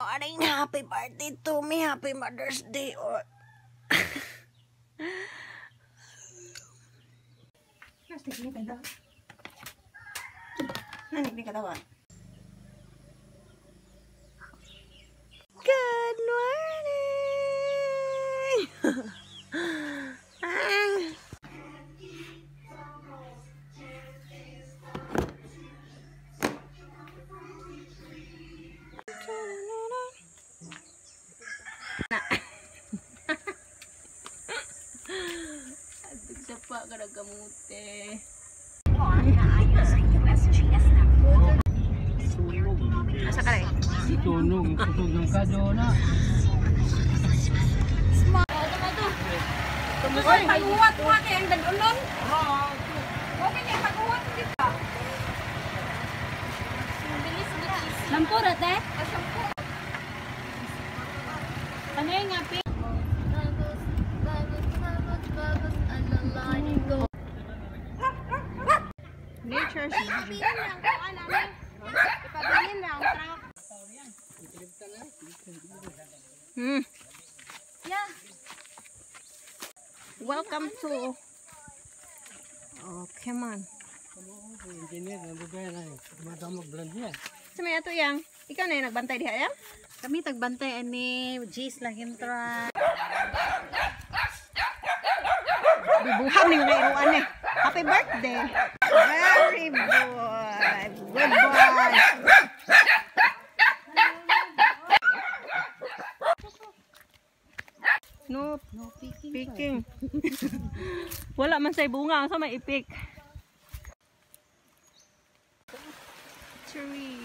Aray na, happy birthday to me. Happy Mother's Day. Good morning! Aduh siapa kada gamute. Asa ka rin? Tunog, kusog ng kado na. Smart. Oy, pag-uwat-uwat yung dadulon. Okay niya, pag-uwat dito. Shampoo rate? Shampoo. Ano yung ngapi? Nature Pabilin lang kung ano. Ipabilin lang. Yeah. Welcome to. Oh, come on. Engineer, nabugay na eh. Madamag blend yan. Sa may ato yang. Ikaw na yung nagbantay diha yang? Kami tagbantay ani G's lahim tra. Bibuham ning lairuan eh. Happy birthday. Very boy. Good boy. No picking. Wala man say bunga sa may ipik. Tree.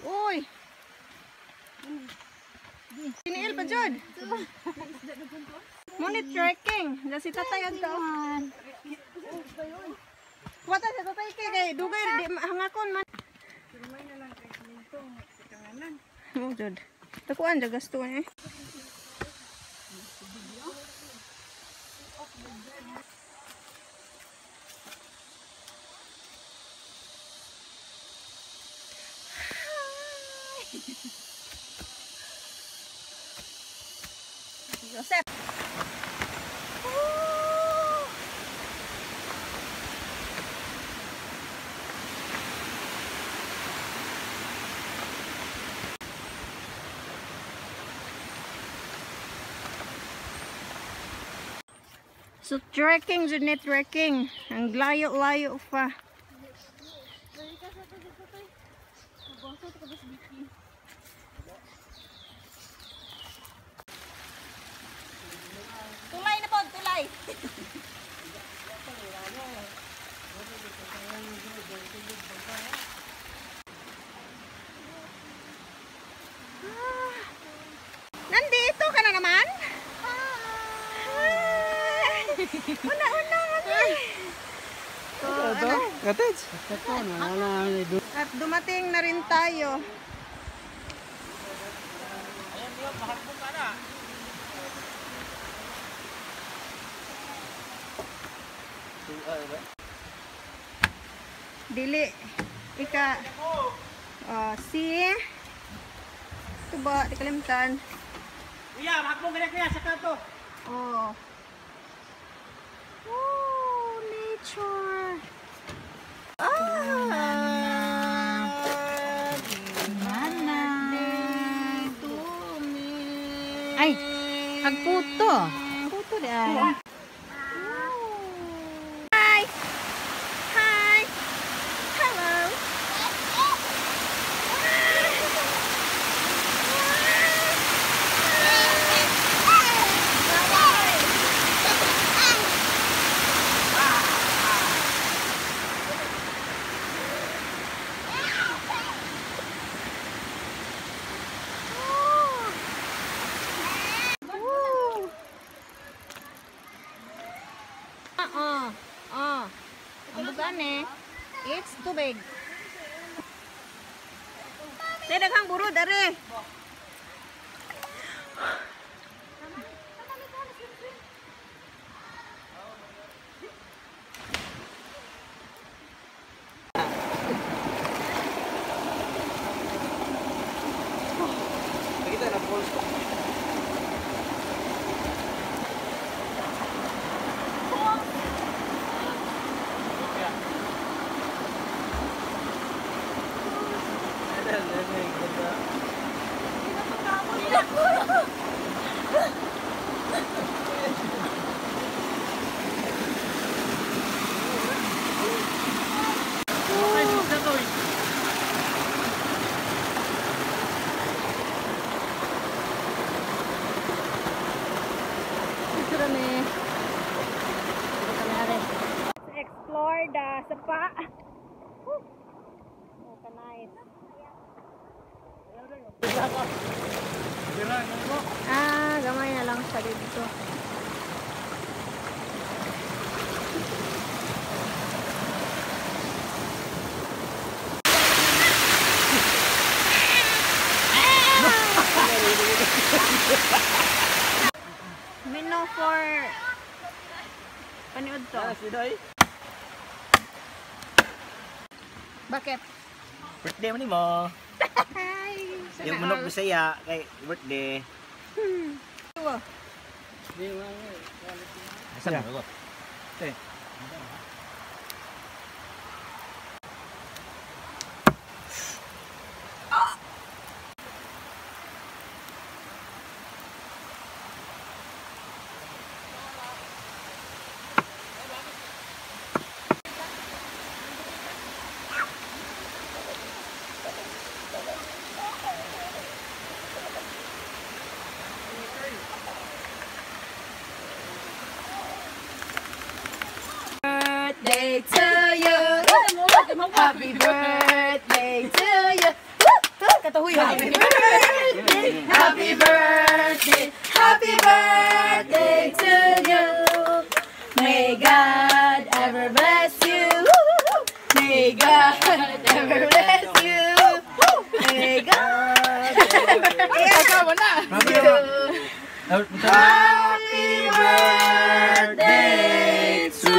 Uy. Siniil pa jud. Monit trekking. Dasi tatay adto. Kuwata sa tatay kay dugay di hangakon man. Sumay na lang kay siminto kanganan. Oh jud. Takuan ja gasto eh. Joseph. So trekking, jud trekking. Ang layo-layo pa. Tulay na po, tulay. Nandito ka na naman? Una-una naman. At dumating na rin tayo. Dili ika si ito ba di kalimtan. Iya, magbong gani kuya sa kanto. Oh. Oh, nature. Ay, agputo. Puto dai. Hi. Hi. Hello. Ang bugan eh. It's too big. Dai daghang buro dare. Kita na post. Explore the sapa. Oh, nice. Gamay na lang sa dito. Mino for paniod to. Bakit? Birthday mo ni mo. Yung manok Bisaya kay birthday. Asan na ako? Birthday to you. Happy birthday to you. Katahuy. Happy birthday. Happy birthday. Happy birthday to you. May God ever bless you. May God ever bless you. May God ever bless you. Happy birthday to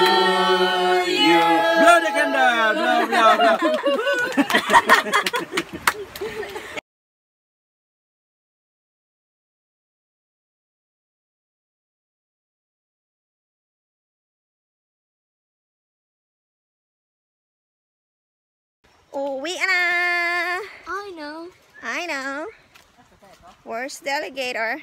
you. Blow the candle. Blow, blow, blow. Uwi na. I know. I know. Where's the alligator?